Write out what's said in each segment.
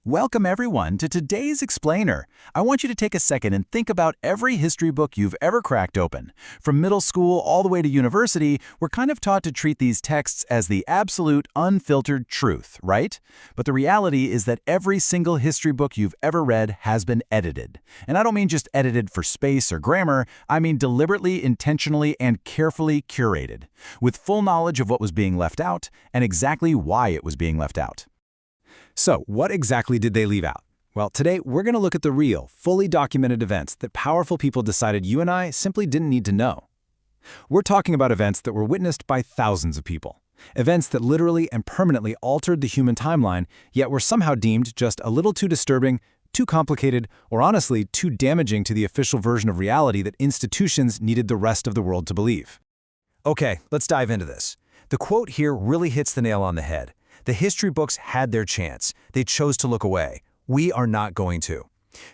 Welcome everyone to today's Explainer. I want you to take a second and think about every history book you've ever cracked open. From middle school all the way to university, we're kind of taught to treat these texts as the absolute, unfiltered truth, right? But the reality is that every single history book you've ever read has been edited. And I don't mean just edited for space or grammar, I mean deliberately, intentionally, and carefully curated, with full knowledge of what was being left out and exactly why it was being left out. So, what exactly did they leave out? Well, today we're going to look at the real, fully documented events that powerful people decided you and I simply didn't need to know. We're talking about events that were witnessed by thousands of people. Events that literally and permanently altered the human timeline, yet were somehow deemed just a little too disturbing, too complicated, or honestly too damaging to the official version of reality that institutions needed the rest of the world to believe. Okay, let's dive into this. The quote here really hits the nail on the head. The history books had their chance. They chose to look away. We are not going to.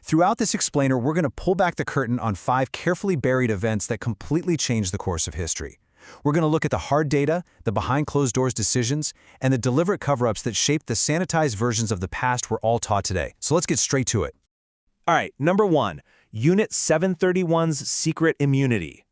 Throughout this explainer, we're going to pull back the curtain on 5 carefully buried events that completely changed the course of history. We're going to look at the hard data, the behind-closed-doors decisions, and the deliberate cover-ups that shaped the sanitized versions of the past we're all taught today. So let's get straight to it. All right, number 1, Unit 731's secret immunity.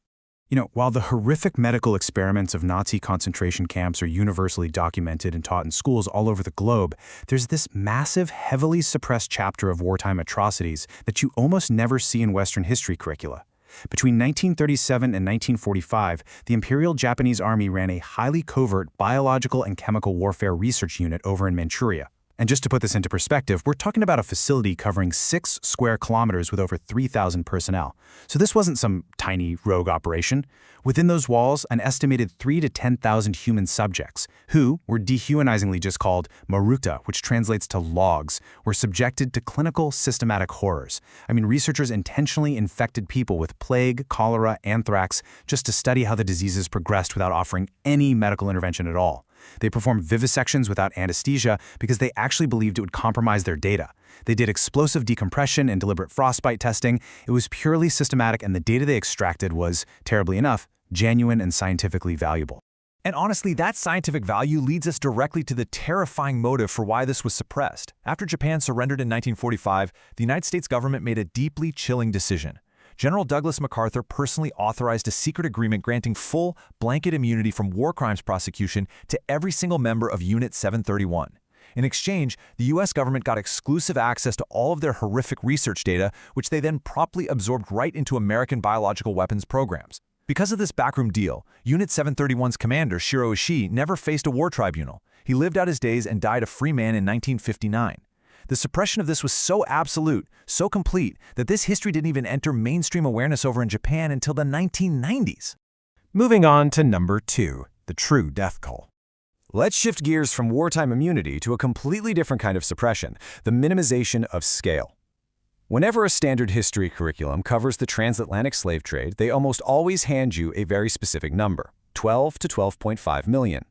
While the horrific medical experiments of Nazi concentration camps are universally documented and taught in schools all over the globe, there's this massive, heavily suppressed chapter of wartime atrocities that you almost never see in Western history curricula. Between 1937 and 1945, the Imperial Japanese Army ran a highly covert biological and chemical warfare research unit over in Manchuria. And just to put this into perspective, we're talking about a facility covering 6 square kilometers with over 3,000 personnel. So this wasn't some tiny rogue operation. Within those walls, an estimated 3,000 to 10,000 human subjects, who were dehumanizingly just called maruta, which translates to logs, were subjected to clinical systematic horrors. Researchers intentionally infected people with plague, cholera, anthrax, just to study how the diseases progressed without offering any medical intervention at all. They performed vivisections without anesthesia because they actually believed it would compromise their data. They did explosive decompression and deliberate frostbite testing. It was purely systematic, and the data they extracted was, terribly enough, genuine and scientifically valuable. And honestly, that scientific value leads us directly to the terrifying motive for why this was suppressed. After Japan surrendered in 1945, the United States government made a deeply chilling decision. General Douglas MacArthur personally authorized a secret agreement granting full, blanket immunity from war crimes prosecution to every single member of Unit 731. In exchange, the U.S. government got exclusive access to all of their horrific research data, which they then promptly absorbed right into American biological weapons programs. Because of this backroom deal, Unit 731's commander, Shiro Ishii, never faced a war tribunal. He lived out his days and died a free man in 1959. The suppression of this was so absolute, so complete, that this history didn't even enter mainstream awareness over in Japan until the 1990s. Moving on to number 2, the true death toll. Let's shift gears from wartime immunity to a completely different kind of suppression, the minimization of scale. Whenever a standard history curriculum covers the transatlantic slave trade, they almost always hand you a very specific number, 12 to 12.5 million.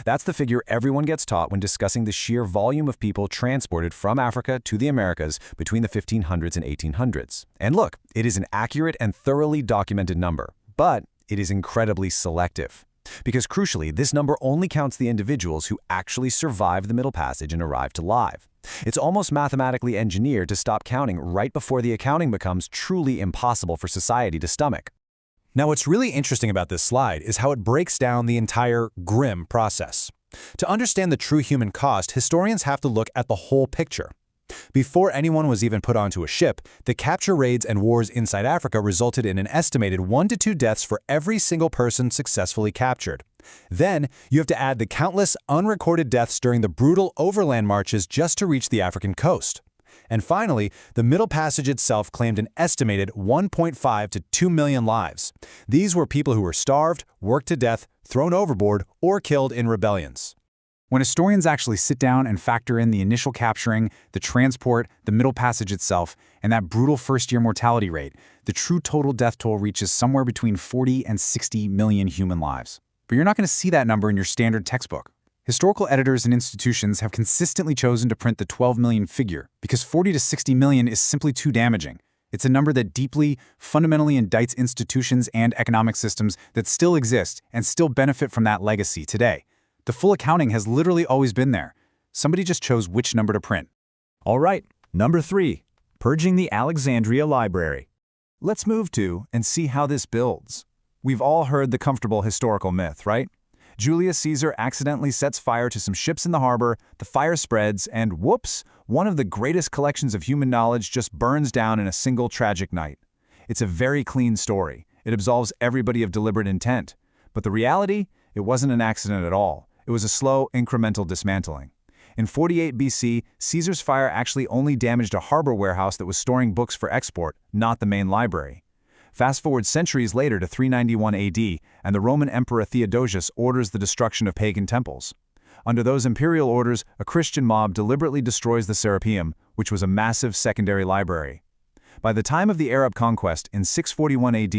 That's the figure everyone gets taught when discussing the sheer volume of people transported from Africa to the Americas between the 1500s and 1800s. And look, it is an accurate and thoroughly documented number, but it is incredibly selective. Because crucially, this number only counts the individuals who actually survived the Middle Passage and arrived alive. It's almost mathematically engineered to stop counting right before the accounting becomes truly impossible for society to stomach. Now, what's really interesting about this slide is how it breaks down the entire grim process. To understand the true human cost, historians have to look at the whole picture. Before anyone was even put onto a ship, the capture raids and wars inside Africa resulted in an estimated 1 to 2 deaths for every single person successfully captured. Then, you have to add the countless unrecorded deaths during the brutal overland marches just to reach the African coast. And finally, the Middle Passage itself claimed an estimated 1.5 to 2 million lives. These were people who were starved, worked to death, thrown overboard, or killed in rebellions. When historians actually sit down and factor in the initial capturing, the transport, the Middle Passage itself, and that brutal first-year mortality rate, the true total death toll reaches somewhere between 40 and 60 million human lives. But you're not going to see that number in your standard textbook. Historical editors and institutions have consistently chosen to print the 12 million figure because 40 to 60 million is simply too damaging. It's a number that deeply, fundamentally indicts institutions and economic systems that still exist and still benefit from that legacy today. The full accounting has literally always been there. Somebody just chose which number to print. All right, number 3, purging the Alexandria Library. Let's move to and see how this builds. We've all heard the comfortable historical myth, right? Julius Caesar accidentally sets fire to some ships in the harbor, the fire spreads, and whoops, one of the greatest collections of human knowledge just burns down in a single tragic night. It's a very clean story. It absolves everybody of deliberate intent. But the reality? It wasn't an accident at all. It was a slow, incremental dismantling. In 48 BC, Caesar's fire actually only damaged a harbor warehouse that was storing books for export, not the main library. Fast forward centuries later to 391 AD, and the Roman Emperor Theodosius orders the destruction of pagan temples. Under those imperial orders, a Christian mob deliberately destroys the Serapeum, which was a massive secondary library. By the time of the Arab conquest in 641 AD,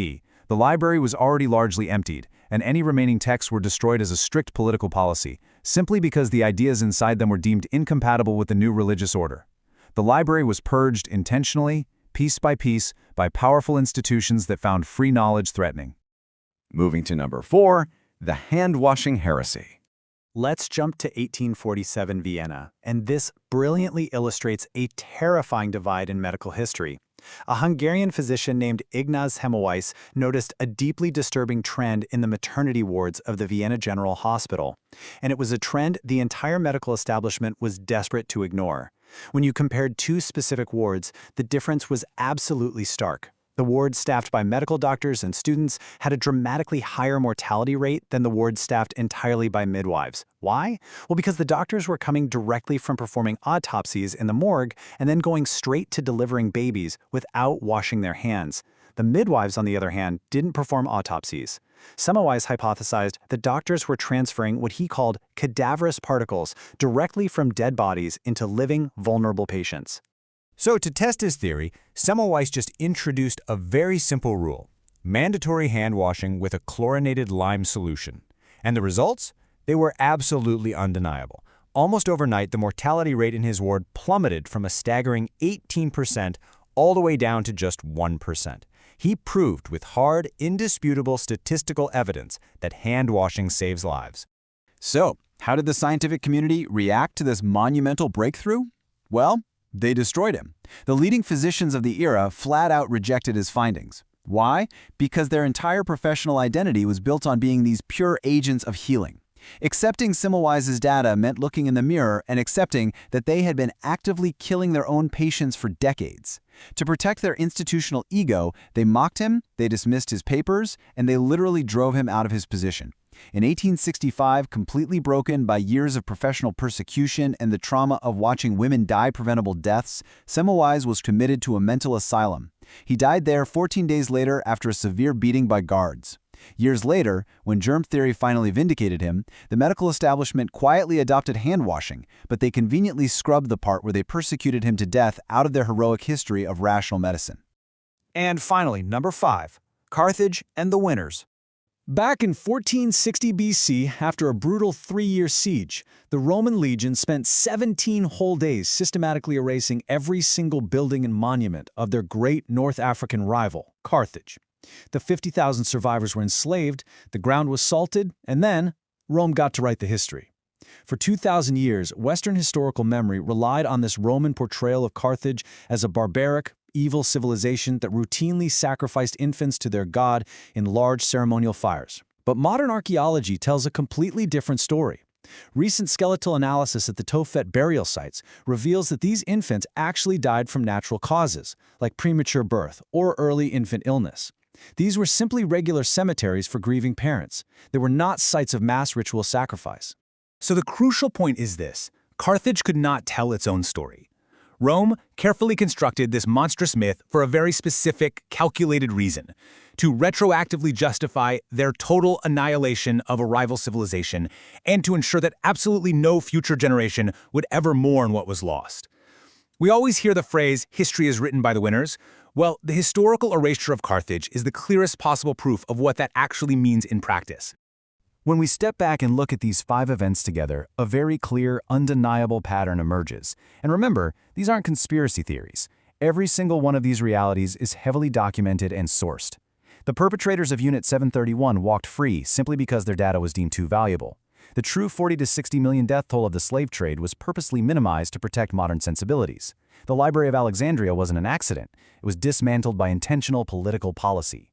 the library was already largely emptied, and any remaining texts were destroyed as a strict political policy, simply because the ideas inside them were deemed incompatible with the new religious order. The library was purged intentionally, piece by powerful institutions that found free knowledge threatening. Moving to number 4, the hand-washing heresy. Let's jump to 1847 Vienna, and this brilliantly illustrates a terrifying divide in medical history. A Hungarian physician named Ignaz Semmelweis noticed a deeply disturbing trend in the maternity wards of the Vienna General Hospital, and it was a trend the entire medical establishment was desperate to ignore. When you compared two specific wards, the difference was absolutely stark. The wards staffed by medical doctors and students had a dramatically higher mortality rate than the wards staffed entirely by midwives. Why? Well, because the doctors were coming directly from performing autopsies in the morgue and then going straight to delivering babies without washing their hands. The midwives, on the other hand, didn't perform autopsies. Semmelweis hypothesized that doctors were transferring what he called cadaverous particles directly from dead bodies into living, vulnerable patients. So to test his theory, Semmelweis just introduced a very simple rule: mandatory hand washing with a chlorinated lime solution. And the results? They were absolutely undeniable. Almost overnight, the mortality rate in his ward plummeted from a staggering 18% all the way down to just 1%. He proved with hard, indisputable statistical evidence that hand washing saves lives. So, how did the scientific community react to this monumental breakthrough? Well, they destroyed him. The leading physicians of the era flat out rejected his findings. Why? Because their entire professional identity was built on being these pure agents of healing. Accepting Semmelweis's data meant looking in the mirror and accepting that they had been actively killing their own patients for decades. To protect their institutional ego, they mocked him, they dismissed his papers, and they literally drove him out of his position. In 1865, completely broken by years of professional persecution and the trauma of watching women die preventable deaths, Semmelweis was committed to a mental asylum. He died there 14 days later after a severe beating by guards. Years later, when germ theory finally vindicated him, the medical establishment quietly adopted hand washing, but they conveniently scrubbed the part where they persecuted him to death out of their heroic history of rational medicine. And finally, number 5, Carthage and the winners. Back in 1460 BC, after a brutal 3-year siege, the Roman legion spent 17 whole days systematically erasing every single building and monument of their great North African rival, Carthage. The 50,000 survivors were enslaved, the ground was salted, and then Rome got to write the history. For 2,000 years, Western historical memory relied on this Roman portrayal of Carthage as a barbaric, evil civilization that routinely sacrificed infants to their god in large ceremonial fires. But modern archaeology tells a completely different story. Recent skeletal analysis at the Tophet burial sites reveals that these infants actually died from natural causes, like premature birth or early infant illness. These were simply regular cemeteries for grieving parents. They were not sites of mass ritual sacrifice. So the crucial point is this: Carthage could not tell its own story. Rome carefully constructed this monstrous myth for a very specific, calculated reason: to retroactively justify their total annihilation of a rival civilization and to ensure that absolutely no future generation would ever mourn what was lost. We always hear the phrase, "history is written by the winners." Well, the historical erasure of Carthage is the clearest possible proof of what that actually means in practice. When we step back and look at these 5 events together, a very clear, undeniable pattern emerges. And remember, these aren't conspiracy theories. Every single one of these realities is heavily documented and sourced. The perpetrators of Unit 731 walked free simply because their data was deemed too valuable. The true 40 to 60 million death toll of the slave trade was purposely minimized to protect modern sensibilities. The Library of Alexandria wasn't an accident. It was dismantled by intentional political policy.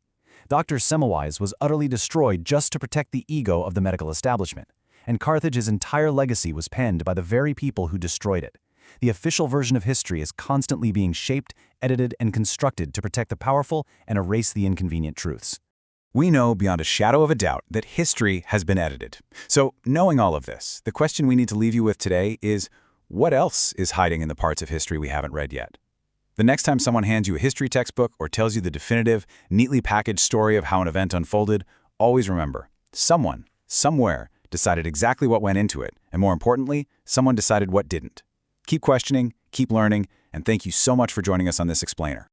Dr. Semmelweis was utterly destroyed just to protect the ego of the medical establishment. And Carthage's entire legacy was penned by the very people who destroyed it. The official version of history is constantly being shaped, edited, and constructed to protect the powerful and erase the inconvenient truths. We know beyond a shadow of a doubt that history has been edited. So, knowing all of this, the question we need to leave you with today is, what else is hiding in the parts of history we haven't read yet? The next time someone hands you a history textbook or tells you the definitive, neatly packaged story of how an event unfolded, always remember, someone, somewhere, decided exactly what went into it, and more importantly, someone decided what didn't. Keep questioning, keep learning, and thank you so much for joining us on this explainer.